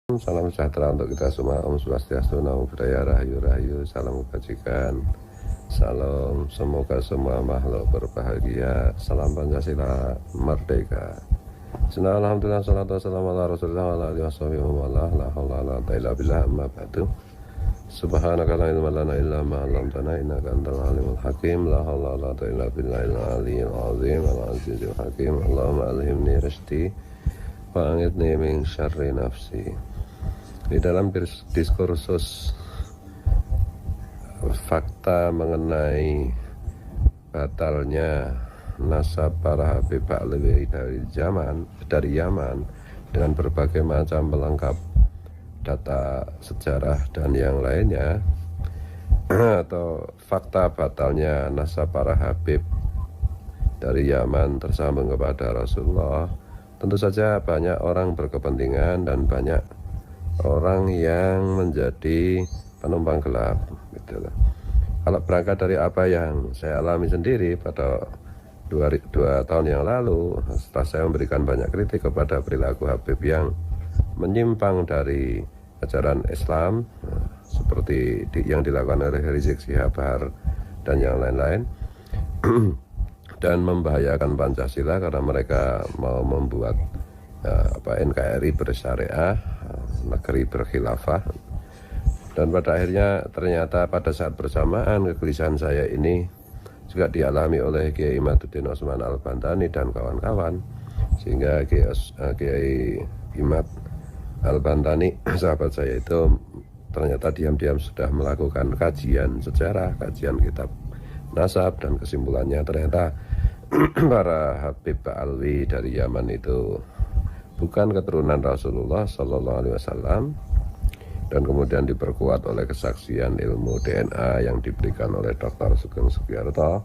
Salam sejahtera untuk kita semua. Om Swastiastu, Namo Buddhaya, Rahayu Rahayu, salam kebajikan. Salam, semoga semua makhluk berbahagia. Salam Pancasila merdeka. Bismillah, alhamdulillah, salatu wassalamu ala rasulillah wa ala alihi washabihi wa man walah. La haula wala quwwata illa billah, amma ba'du. Subhanaka la ilma lana illa ma 'allamtana innaka antal alimul hakim. La haula wala quwwata illa billahil aliyyil azim wal azizil hakim. Allahumma alhimni rasydi wa anqidni min syarri nafsi. Di dalam diskursus fakta mengenai batalnya nasab para Habib Ba'alwi dari Yaman dengan berbagai macam pelengkap data sejarah dan yang lainnya, atau fakta batalnya nasab para Habib dari Yaman tersambung kepada Rasulullah, tentu saja banyak orang berkepentingan dan banyak orang yang menjadi penumpang gelap gitu loh. Kalau berangkat dari apa yang saya alami sendiri pada dua tahun yang lalu, setelah saya memberikan banyak kritik kepada perilaku Habib yang menyimpang dari ajaran Islam, seperti yang dilakukan oleh Rizik Syihab dan yang lain-lain, dan membahayakan Pancasila karena mereka mau membuat NKRI bersyariah, negeri berkhilafah. Dan pada akhirnya ternyata pada saat bersamaan kegelisahan saya ini juga dialami oleh Kiai Imaduddin Osman Al-Bantani dan kawan-kawan, sehingga Kiai Imad Al-Bantani, sahabat saya itu, ternyata diam-diam sudah melakukan kajian sejarah, kajian kitab nasab, dan kesimpulannya ternyata para Habib Ba'alwi dari Yaman itu bukan keturunan Rasulullah Sallallahu Alaihi Wasallam, dan kemudian diperkuat oleh kesaksian ilmu DNA yang diberikan oleh Dr. Sugeng Sugiarto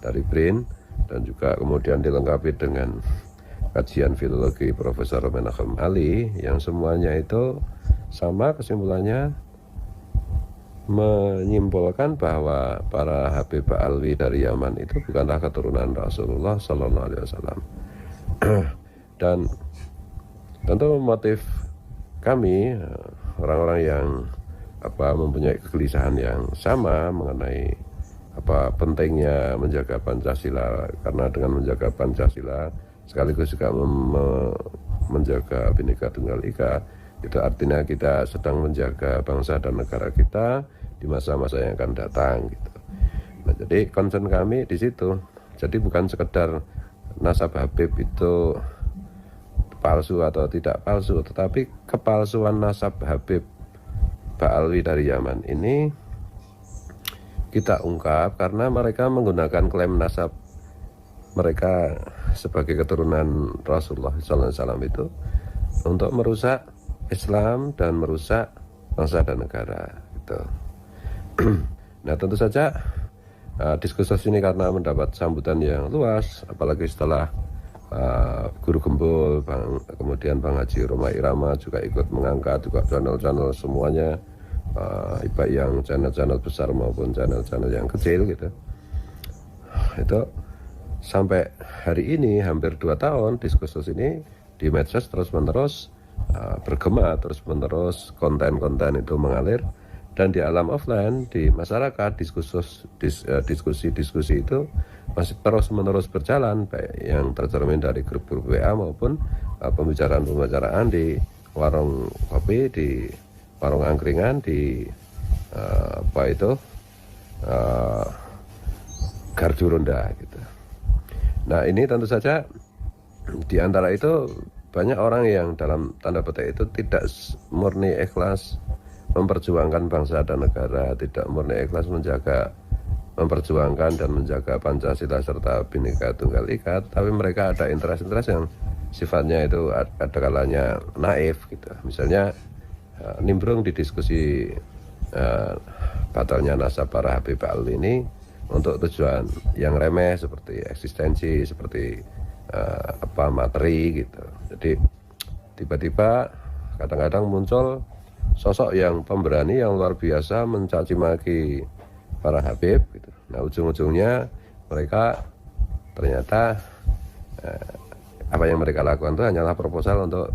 dari BRIN, dan juga kemudian dilengkapi dengan kajian filologi Profesor Menachem Ali, yang semuanya itu sama kesimpulannya, menyimpulkan bahwa para Habib Ba'alwi dari Yaman itu bukanlah keturunan Rasulullah Sallallahu Alaihi Wasallam. Dan tentu motif kami, orang-orang yang mempunyai kegelisahan yang sama mengenai pentingnya menjaga Pancasila, karena dengan menjaga Pancasila sekaligus juga menjaga Bhinneka Tunggal Ika, itu artinya kita sedang menjaga bangsa dan negara kita di masa-masa yang akan datang gitu. Nah, jadi concern kami di situ. Jadi bukan sekedar nasab Habib itu palsu atau tidak palsu, tetapi kepalsuan nasab Habib Ba'alwi dari Yaman ini kita ungkap karena mereka menggunakan klaim nasab mereka sebagai keturunan Rasulullah SAW itu untuk merusak Islam dan merusak bangsa dan negara gitu. Nah, tentu saja diskursus ini karena mendapat sambutan yang luas, apalagi setelah Guru Gembul, kemudian Bang Haji Roma Irama juga ikut mengangkat, juga channel-channel semuanya, baik yang channel-channel besar maupun channel-channel yang kecil gitu. Itu sampai hari ini hampir 2 tahun diskursus ini di medsos terus-menerus bergema, terus-menerus konten-konten itu mengalir, dan di alam offline, di masyarakat, diskusi-diskusi itu masih terus-menerus berjalan, baik yang tercermin dari grup-grup WA maupun pembicaraan-pembicaraan di warung kopi, di warung angkringan, di Gardu Ronda gitu. Nah, ini tentu saja di antara itu banyak orang yang dalam tanda petik itu tidak murni ikhlas memperjuangkan bangsa dan negara, tidak murni ikhlas memperjuangkan dan menjaga Pancasila serta Bhinneka Tunggal Ika, tapi mereka ada interest-interest yang sifatnya itu ada kalanya naif gitu. Misalnya nimbrung di diskusi batalnya nasab para Habib Ba'alwi ini untuk tujuan yang remeh seperti eksistensi, seperti materi gitu. Jadi tiba-tiba kadang-kadang muncul sosok yang pemberani yang luar biasa mencaci maki para Habib gitu. Nah, ujung-ujungnya mereka ternyata apa yang mereka lakukan itu hanyalah proposal untuk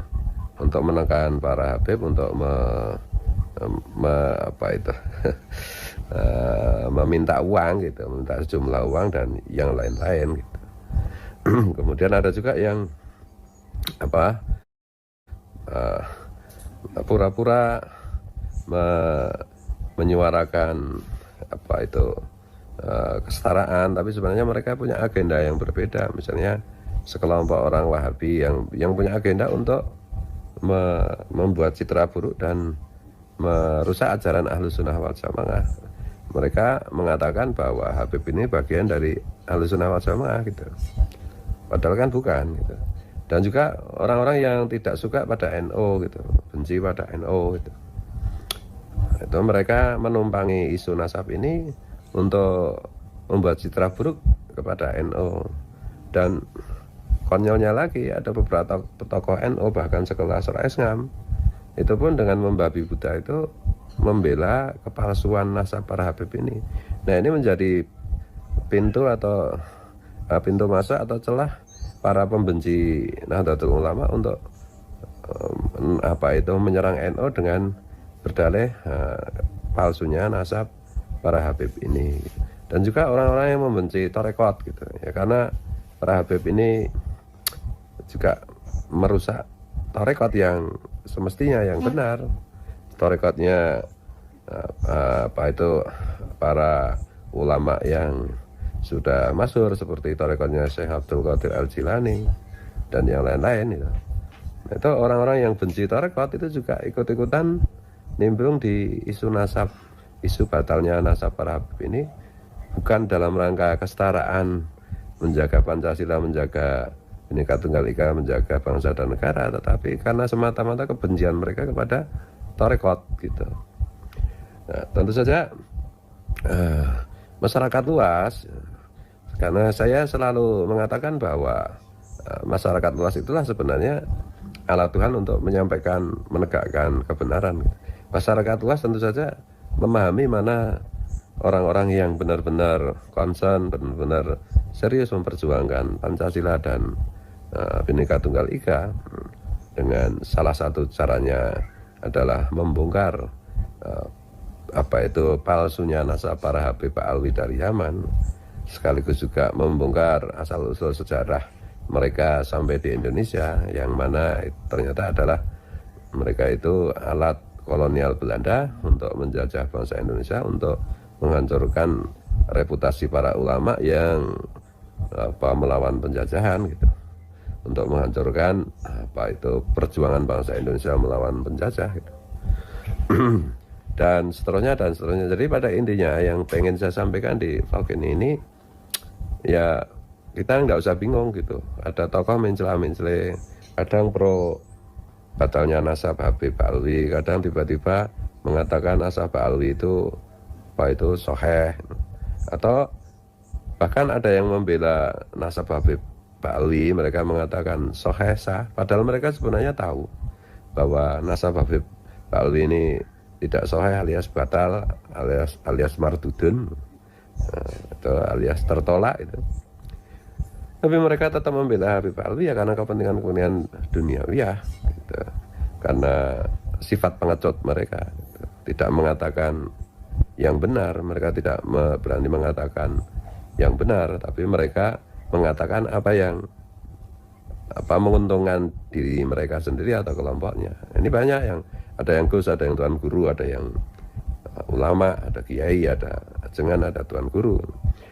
untuk menekan para Habib untuk apa itu meminta uang gitu, meminta sejumlah uang dan yang lain-lain gitu. Kemudian ada juga yang apa pura-pura menyuarakan apa itu kesetaraan, tapi sebenarnya mereka punya agenda yang berbeda. Misalnya sekelompok orang Wahabi yang punya agenda untuk membuat citra buruk dan merusak ajaran Ahlus Sunnah wal Jamaah. Mereka mengatakan bahwa Habib ini bagian dari Ahlus Sunnah wal Jamaah gitu, padahal kan bukan gitu. Dan juga orang-orang yang tidak suka pada NU gitu, benci pada NU gitu, itu mereka menumpangi isu nasab ini untuk membuat citra buruk kepada NU. Dan konyolnya lagi, ada beberapa tokoh NU bahkan sekelas Rais Ngam itu pun dengan membabi buta itu membela kepalsuan nasab para Habib ini. Nah, ini menjadi pintu atau pintu masuk atau celah para pembenci Nahdlatul Ulama untuk apa itu menyerang NU dengan berdalih palsunya nasab para Habib ini. Dan juga orang-orang yang membenci Torekot gitu ya, karena para Habib ini juga merusak Torekot yang semestinya yang benar. Torekotnya apa itu para ulama yang sudah masyhur seperti torekotnya Syekh Abdul Qadir Al-Jilani dan yang lain-lain itu. Nah, itu orang-orang yang benci torekot itu juga ikut-ikutan nimbrung di isu nasab, isu batalnya nasab para Habib ini, bukan dalam rangka kesetaraan, menjaga Pancasila, menjaga Bhinneka Tunggal Ika, menjaga bangsa dan negara, tetapi karena semata-mata kebencian mereka kepada torekot gitu. Nah, tentu saja masyarakat luas, karena saya selalu mengatakan bahwa masyarakat luas itulah sebenarnya alat Tuhan untuk menyampaikan, menegakkan kebenaran. Masyarakat luas tentu saja memahami mana orang-orang yang benar-benar concern, benar-benar serius memperjuangkan Pancasila dan Bhinneka Tunggal Ika. Dengan salah satu caranya adalah membongkar apa itu palsunya nasab para Habib Alwi dari Yaman, sekaligus juga membongkar asal-usul sejarah mereka sampai di Indonesia, yang mana ternyata adalah mereka itu alat kolonial Belanda untuk menjajah bangsa Indonesia, untuk menghancurkan reputasi para ulama yang melawan penjajahan gitu, untuk menghancurkan apa itu perjuangan bangsa Indonesia melawan penjajah gitu. dan seterusnya. Jadi pada intinya yang pengen saya sampaikan di vlog ini ya, kita nggak usah bingung gitu. Ada tokoh mencela-mencela, kadang pro batalnya nasab Habib Alwi, kadang tiba-tiba mengatakan nasab Alwi itu apa itu soheh, atau bahkan ada yang membela nasab Habib Alwi, mereka mengatakan soheh sah, padahal mereka sebenarnya tahu bahwa nasab Habib Alwi ini tidak soheh, alias batal, alias mardudun, atau alias tertolak itu. Tapi mereka tetap membela Habib Alwi ya karena kepentingan duniawi ya gitu. Karena sifat pengecut mereka gitu. Tidak mengatakan yang benar, mereka tidak berani mengatakan yang benar, tapi mereka mengatakan apa yang menguntungkan diri mereka sendiri atau kelompoknya. Ini banyak yang, ada yang gus, ada yang tuan guru, ada yang ulama, ada kiai, ada ajengan, ada tuan guru.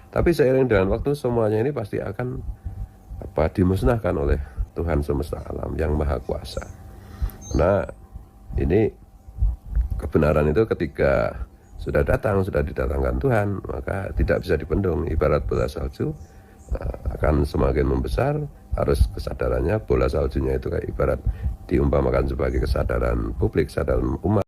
Tapi seiring dengan waktu semuanya ini pasti akan dimusnahkan oleh Tuhan semesta alam yang maha kuasa. Nah, ini kebenaran itu ketika sudah datang, sudah didatangkan Tuhan, maka tidak bisa dibendung. Ibarat bola salju akan semakin membesar, harus kesadarannya bola saljunya itu kayak ibarat diumpamakan sebagai kesadaran publik, kesadaran umat.